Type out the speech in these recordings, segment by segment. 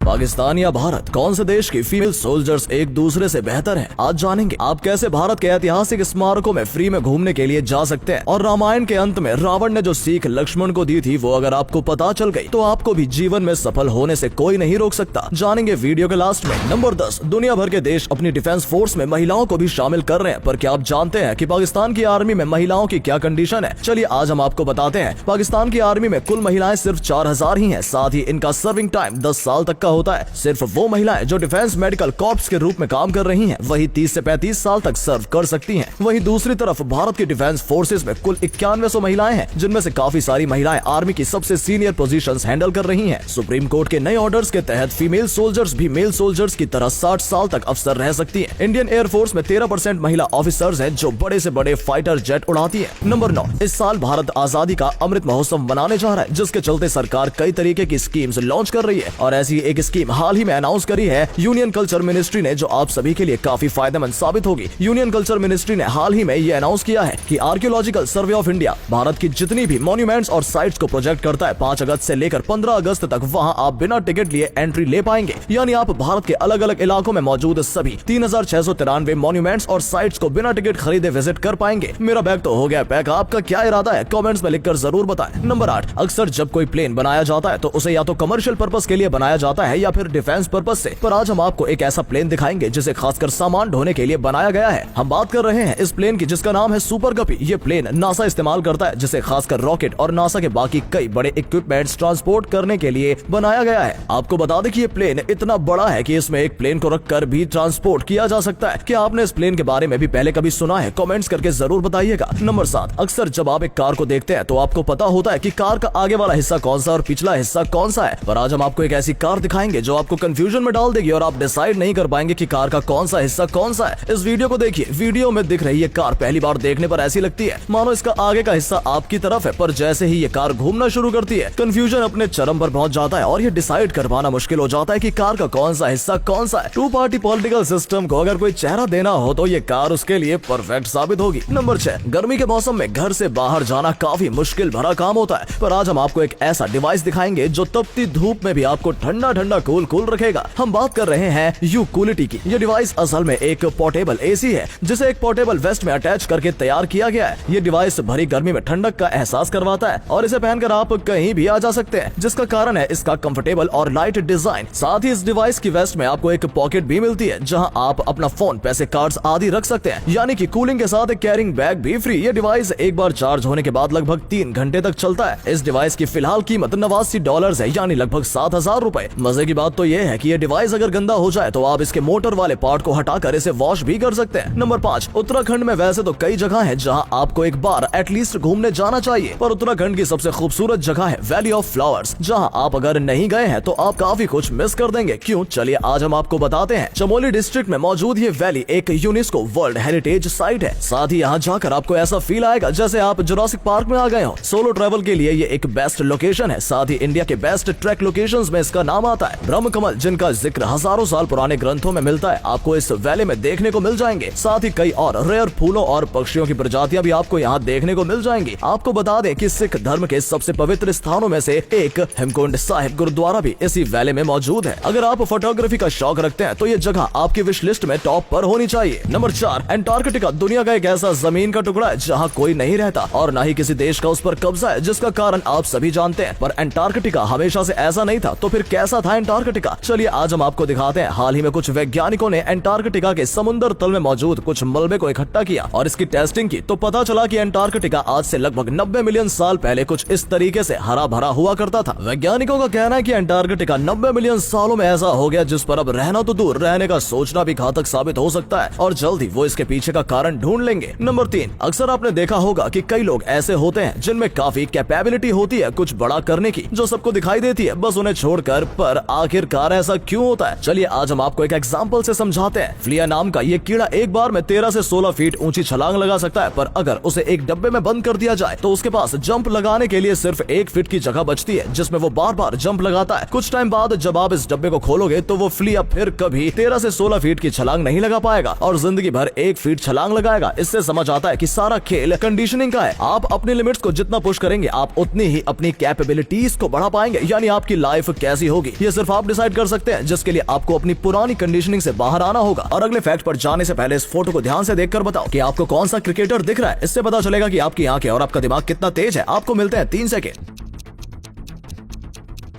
पाकिस्तान या भारत, कौन से देश की फीमेल सोल्जर्स एक दूसरे से बेहतर हैं? आज जानेंगे आप कैसे भारत के ऐतिहासिक स्मारकों में फ्री में घूमने के लिए जा सकते हैं। और रामायण के अंत में रावण ने जो सीख लक्ष्मण को दी थी वो अगर आपको पता चल गई तो आपको भी जीवन में सफल होने से कोई नहीं रोक सकता। जानेंगे वीडियो के लास्ट में। नंबर 10, दुनिया भर के देश अपनी डिफेंस फोर्स में महिलाओं को भी शामिल कर रहे हैं, पर क्या आप जानते हैं कि पाकिस्तान की आर्मी में महिलाओं की क्या कंडीशन है? चलिए आज हम आपको बताते हैं। पाकिस्तान की आर्मी में कुल महिलाएं सिर्फ 4000 ही हैं। साथ ही इनका सर्विंग टाइम 10 साल तक का होता है। सिर्फ वो महिलाएं जो डिफेंस मेडिकल कॉर्प्स के रूप में काम कर रही हैं, वही 30 से 35 साल तक सर्व कर सकती हैं। वहीं दूसरी तरफ भारत की डिफेंस फोर्सेस में कुल 9100 महिलाएं हैं, जिनमें से काफी सारी महिलाएं आर्मी की सबसे सीनियर पोजीशंस हैंडल कर रही हैं। सुप्रीम कोर्ट के नए ऑर्डर्स के तहत फीमेल सोल्जर्स भी मेल सोल्जर्स की तरह 60 साल तक अफसर रह सकती हैं। इंडियन एयरफोर्स में 13% महिला ऑफिसर्स हैं जो बड़े से बड़े फाइटर जेट उड़ाती हैं। नंबर 9, इस साल भारत आजादी का अमृत महोत्सव मनाने जा रहा है, जिसके चलते सरकार कई तरीके की स्कीम्स लॉन्च कर रही है। और ऐसी एक स्कीम हाल ही में अनाउंस करी है यूनियन कल्चर मिनिस्ट्री ने, जो आप सभी के लिए काफी फायदेमंद साबित होगी। यूनियन कल्चर मिनिस्ट्री ने हाल ही में ये अनाउंस किया है कि archaeological survey of India Bharat की जितनी भी मॉन्यूमेंट्स और साइट्स को प्रोजेक्ट करता है, 5 अगस्त से लेकर 15 अगस्त तक वहां आप बिना टिकट लिए एंट्री ले पाएंगे। यानी आप भारत के अलग अलग इलाकों में मौजूद सभी 3693 मॉन्यूमेंट्स और साइट्स को बिना टिकट खरीदे विजिट कर पाएंगे। मेरा बैग तो हो गया पैक, आपका क्या इरादा है कमेंट्स में लिखकर जरूर बताएं। नंबर 8, अक्सर जब कोई प्लेन बनाया जाता है तो उसे या तो कमर्शियल पर्पस के लिए बनाया जाता है या फिर डिफेंस पर्पस से, पर आज हम आपको एक ऐसा प्लेन दिखाएंगे जिसे खासकर सामान ढोने के लिए बनाया गया है। हम बात कर रहे हैं इस प्लेन की जिसका नाम है सुपर गपी। ये प्लेन नासा इस्तेमाल करता है, जिसे खासकर रॉकेट और नासा के बाकी कई बड़े इक्विपमेंट्स ट्रांसपोर्ट करने के लिए बनाया गया है। आपको बता दें कि ये प्लेन इतना बड़ा है कि इसमें एक प्लेन को रखकर भी ट्रांसपोर्ट किया जा सकता है। क्या आपने इस प्लेन के बारे में भी पहले कभी सुना है? कमेंट्स करके जरूर बताइएगा। नंबर 7, अक्सर जब आप एक कार को देखते हैं तो आपको पता होता है कि कार का आगे वाला हिस्सा कौन सा और पिछला हिस्सा कौन सा है, पर आज हम आपको एक ऐसी कार दिखाएंगे जो आपको कंफ्यूजन में डाल देगी और आप डिसाइड नहीं कर पाएंगे कि कार का कौन सा हिस्सा कौन सा है। इस वीडियो को देखिए। वीडियो में दिख रही है कार पहली बार देखने पर ऐसी लगती है मानो इसका आगे का हिस्सा आपकी तरफ है, पर जैसे ही ये कार घूमना शुरू करती है कंफ्यूजन अपने चरम पर पहुंच जाता है और ये डिसाइड कर पाना मुश्किल हो जाता है कि कार का कौन सा हिस्सा कौन सा है। टू पार्टी पॉलिटिकल सिस्टम को अगर कोई चेहरा देना हो तो ये कार उसके लिए परफेक्ट साबित होगी। नंबर 6, गर्मी के मौसम में घर से बाहर जाना काफी मुश्किल भरा काम होता है, पर आज हम आपको एक ऐसा डिवाइस दिखाएंगे जो तपती धूप में भी आपको ठंडा ठंडा कूल कूल रखेगा। हम बात कर रहे हैं यू कूलिटी की। ये डिवाइस असल में एक पोर्टेबल एसी है जिसे एक पोर्टेबल वेस्ट में अटैच करके तैयार किया गया है। ये डिवाइस भरी गर्मी में ठंडक का एहसास करवाता है और इसे पहनकर आप कहीं भी आ जा सकते हैं, जिसका कारण है इसका कंफर्टेबल और लाइट डिजाइन। साथ ही इस डिवाइस की वेस्ट में आपको एक पॉकेट भी मिलती है जहां आप अपना फोन, पैसे, कार्ड्स आदि रख सकते हैं। यानी कि कूलिंग के साथ एक कैरिंग बैग भी फ्री। ये डिवाइस एक बार चार्ज होने के बाद लगभग 3 घंटे तक चलता है। इस डिवाइस की फिलहाल कीमत $89 है, यानी लगभग 7000 रुपए। मजे की बात तो ये है कि ये डिवाइस अगर गंदा हो जाए तो आप इसके मोटर वाले पार्ट को हटाकर इसे वॉश भी कर सकते हैं। नंबर 5, उत्तराखंड में वैसे तो कई जगह है जहां आपको एक बार एटलीस्ट घूमने जाना चाहिए, पर उत्तराखंड की सबसे खूबसूरत जगह है वैली ऑफ फ्लावर्स, जहां आप अगर नहीं गए हैं तो आप काफी कुछ मिस कर देंगे। क्यों? चलिए आज हम आपको बताते हैं। चमोली डिस्ट्रिक्ट में मौजूद ये वैली एक यूनेस्को वर्ल्ड हेरिटेज साइट है। साथ ही यहाँ जाकर आपको ऐसा फील आएगा जैसे आप जुरासिक पार्क में आ गए हो। सोलो ट्रैवल के लिए ये एक बेस्ट लोकेशन है। साथ ही इंडिया के बेस्ट ट्रैक लोकेशंस में इसका नाम आता है। ब्रह्म कमल, जिनका जिक्र हजारों साल पुराने ग्रंथों में मिलता है, आपको इस वैली में देखने को मिल जाएंगे। साथ ही कई और रेयर फूलों और पक्षियों की प्रजातियां भी आपको यहाँ देखने को मिल जाएंगी। आपको बता दें कि सिख धर्म के सबसे पवित्र स्थानों में से एक हेमकुंड साहिब गुरुद्वारा भी इसी वैली में मौजूद है। अगर आप फोटोग्राफी का शौक रखते हैं तो ये जगह आपकी विश लिस्ट में टॉप पर होनी चाहिए। नंबर 4, एंटार्कटिका दुनिया का एक ऐसा जमीन का टुकड़ा है जहाँ कोई नहीं रहता और न ही किसी देश का उस पर कब्जा है, जिसका कारण आप सभी जानते हैं। पर एंटार्कटिका हमेशा से ऐसा नहीं था, तो फिर कैसा था एंटार्कटिका? चलिए आज हम आपको दिखाते हैं। हाल ही में कुछ वैज्ञानिकों ने एंटार्कटिका के समुद्र तल में मौजूद कुछ मलबे को इकट्ठा किया और इसकी टेस्टिंग की, तो पता चला कि एंटार्कटिका आज से लगभग 90 मिलियन साल पहले कुछ इस तरीके से हरा भरा हुआ करता था। वैज्ञानिकों का कहना है कि एंटार्कटिका 90 मिलियन सालों में ऐसा हो गया जिस पर अब रहना तो दूर, रहने का सोचना भी घातक साबित हो सकता है और जल्द ही वो इसके पीछे का कारण ढूंढ लेंगे। नंबर 3, अक्सर आपने देखा होगा कि कई लोग ऐसे होते हैं जिनमें काफी कैपेबिलिटी होती है कुछ बड़ा करने की, जो सबको दिखाई देती है बस उन्हें छोड़कर, पर आखिरकार ऐसा क्यों होता है? चलिए आज हम आपको एक एग्जांपल से समझाते हैं। फ्लिया नाम का ये कीड़ा एक बार में 13 से 16 फीट ऊंची छलांग लगा सकता है, पर अगर उसे एक डब्बे में बंद कर दिया जाए तो उसके पास जंप लगाने के लिए सिर्फ 1 फीट की जगह बचती है, जिसमें वो बार बार जंप लगाता है। कुछ टाइम बाद जब आप इस डब्बे को खोलोगे तो वो फ्लिया फिर कभी 13 से 16 फीट की छलांग नहीं लगा पाएगा और जिंदगी भर 1 फीट छलांग लगाएगा। इससे समझ आता है कि सारा खेल कंडीशनिंग का है। आप अपनी लिमिट्स को जितना पुश करेंगे आप उतनी ही अपनी कैपेबिलिटीज को बढ़ा पाएंगे, यानी आपकी लाइफ कैसी होगी ये सिर्फ आप डिसाइड कर सकते हैं, जिसके लिए आपको अपनी पुरानी कंडीशनिंग से बाहर आना होगा। और अगले फैक्ट पर जाने से पहले इस फोटो को ध्यान से देखकर बताओ कि आपको कौन सा क्रिकेटर दिख रहा है। इससे पता चलेगा कि आपकी आंखें और आपका दिमाग कितना तेज है। आपको मिलते हैं 3 सेकेंड।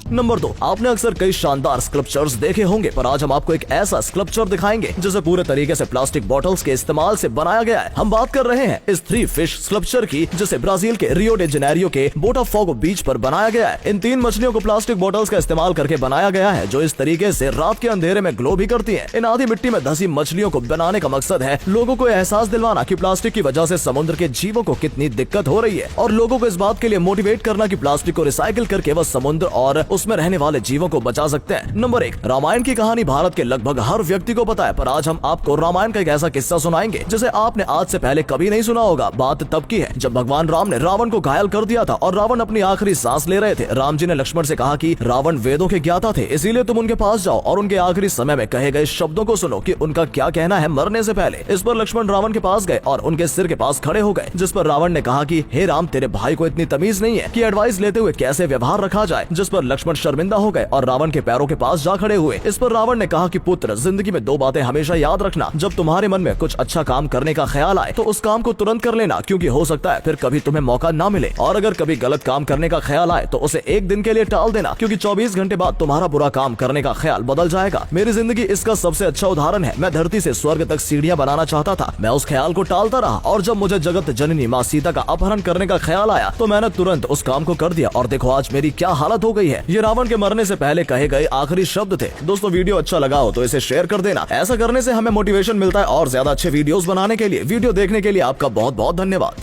नंबर 2, आपने अक्सर कई शानदार स्कल्पचर्स देखे होंगे, पर आज हम आपको एक ऐसा स्कल्पचर दिखाएंगे जिसे पूरे तरीके से प्लास्टिक बॉटल्स के इस्तेमाल से बनाया गया है। हम बात कर रहे हैं इस 3 फिश स्कल्पचर की, जिसे ब्राजील के रियो डे जेनेरियो के बोटाफोगो बीच पर बनाया गया है। इन 3 मछलियों को प्लास्टिक बॉटल्स का इस्तेमाल करके बनाया गया है, जो इस तरीके से रात के अंधेरे में ग्लो भी करती है। इन आधी मिट्टी में धसी मछलियों को बनाने का मकसद है लोगों को एहसास दिलवाना कि प्लास्टिक की वजह से समुद्र के जीवों को कितनी दिक्कत हो रही है, और लोगों को इस बात के लिए मोटिवेट करना कि प्लास्टिक को रिसाइकिल करके वह समुद्र और उसमें रहने वाले जीवों को बचा सकते हैं। नंबर 1, रामायण की कहानी भारत के लगभग हर व्यक्ति को पता है, पर आज हम आपको रामायण का एक ऐसा किस्सा सुनाएंगे जिसे आपने आज से पहले कभी नहीं सुना होगा। बात तब की है जब भगवान राम ने रावण को घायल कर दिया था और रावण अपनी आखिरी सांस ले रहे थे। राम जी ने लक्ष्मण से कहा कि रावण वेदों के ज्ञाता थे, इसीलिए तुम उनके पास जाओ और उनके आखिरी समय में कहे गए शब्दों को सुनो कि उनका क्या कहना है मरने से पहले। इस पर लक्ष्मण रावण के पास गए और उनके सिर के पास खड़े हो गए, जिस पर रावण ने कहा कि हे राम, तेरे भाई को इतनी तमीज नहीं है कि एडवाइस लेते हुए कैसे व्यवहार रखा जाए। जिस पर लक्ष्मण शर्मिंदा हो गए और रावण के पैरों के पास जा खड़े हुए। इस पर रावण ने कहा कि पुत्र, जिंदगी में 2 बातें हमेशा याद रखना। जब तुम्हारे मन में कुछ अच्छा काम करने का ख्याल आए तो उस काम को तुरंत कर लेना, क्योंकि हो सकता है फिर कभी तुम्हें मौका ना मिले। और अगर कभी गलत काम करने का ख्याल आए तो उसे 1 दिन के लिए टाल देना, क्योंकि 24 घंटे बाद तुम्हारा बुरा काम करने का ख्याल बदल जाएगा। मेरी जिंदगी इसका सबसे अच्छा उदाहरण है। मैं धरती से स्वर्ग तक सीढ़ियां बनाना चाहता था, मैं उस ख्याल को टालता रहा, और जब मुझे जगत जननी माँ सीता का अपहरण करने का ख्याल आया तो मैंने तुरंत उस काम को कर दिया, और देखो आज मेरी क्या हालत हो गई है। ये रावण के मरने से पहले कहे गए आखिरी शब्द थे। दोस्तों, वीडियो अच्छा लगा हो तो इसे शेयर कर देना। ऐसा करने से हमें मोटिवेशन मिलता है और ज्यादा अच्छे वीडियोस बनाने के लिए। वीडियो देखने के लिए आपका बहुत बहुत धन्यवाद।